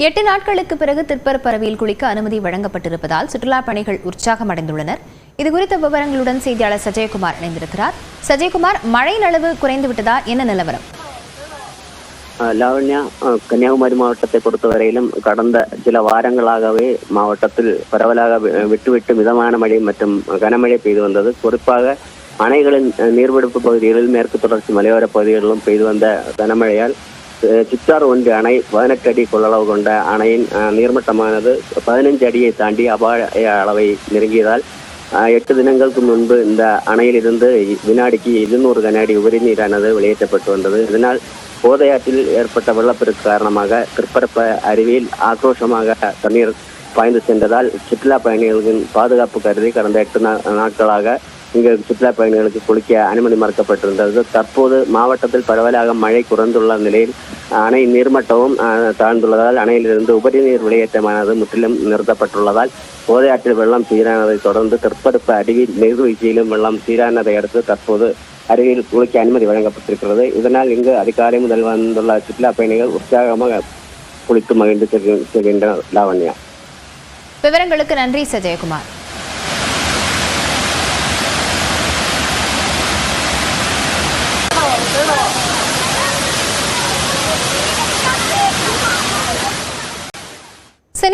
8 நாட்களுக்கு பிறகு திருப்பரப்பரவியில் குளிக்க அனுமதி வழங்கப்பட்டிருப்பதால் சுற்றுலா பயணிகள் உற்சாகம் அடைந்துள்ளனர். இதுகுறித்த விவரங்களுடன் செய்தியாளர் சஜயகுமார் இணைந்திருக்கிறார். சஜயகுமார், மழை அளவு குறைந்து விட்டதா? என்ன நிலவரம்? லாவண்யா, கன்னியாகுமரி மாவட்டத்தை பொறுத்தவரையிலும் கடந்த சில வாரங்களாகவே மாவட்டத்தில் பரவலாக விட்டுவிட்டு மிதமான மழை மற்றும் கனமழை பெய்து வந்தது. குறிப்பாக அணைகளின் நீர்பிடிப்பு பகுதிகளில் மேற்கு தொடர்ச்சி மலையோர பகுதிகளிலும் பெய்து வந்த கனமழையால் சித்தார் ஒன்று அணை 18 அடி கொள்ளளவு கொண்ட அணையின் நீர்மட்டமானது 15 அடியை தாண்டி அபாய அளவை நெருங்கியதால் 8 தினங்களுக்கு முன்பு இந்த அணையிலிருந்து வினாடிக்கு 200 கன அடி உபரி நீரானது வெளியேற்றப்பட்டு வந்தது. இதனால் கோதையாற்றில் ஏற்பட்ட வெள்ளப்பெருக்கு காரணமாக திருப்பரப்பு அருவியில் ஆக்ரோஷமாக தண்ணீர் பாய்ந்து சென்றதால் சுற்றுலா பயணிகளின் பாதுகாப்பு கருதி கடந்த 8 நாட்களாக இங்கு சுற்றுலா பயணிகளுக்கு குளிக்க அனுமதி மறுக்கப்பட்டிருந்தது. தற்போது மாவட்டத்தில் பரவலாக மழை குறைந்துள்ள நிலையில் அணை நீர்மட்டமும் தாழ்ந்துள்ளதால் அணையிலிருந்து உபரி நீர் வெளியேற்றமானது முற்றிலும் நிறுத்தப்பட்டுள்ளதால் கோதையாற்றில் வெள்ளம் சீரானதை தொடர்ந்து திருப்பரப்பு அருவியில் நீர்வீழ்ச்சியிலும் வெள்ளம் சீரானதை அடுத்து தற்போது அருவியில் குளிக்க அனுமதி வழங்கப்பட்டிருக்கிறது. இதனால் இங்கு அதிகாலை முதல் வந்துள்ள சுற்றுலா பயணிகள் உற்சாகமாக குளித்து மகிழ்ந்து செல்கின்றனர். லாவண்யா, விவரங்களுக்கு நன்றி சஜயகுமார்.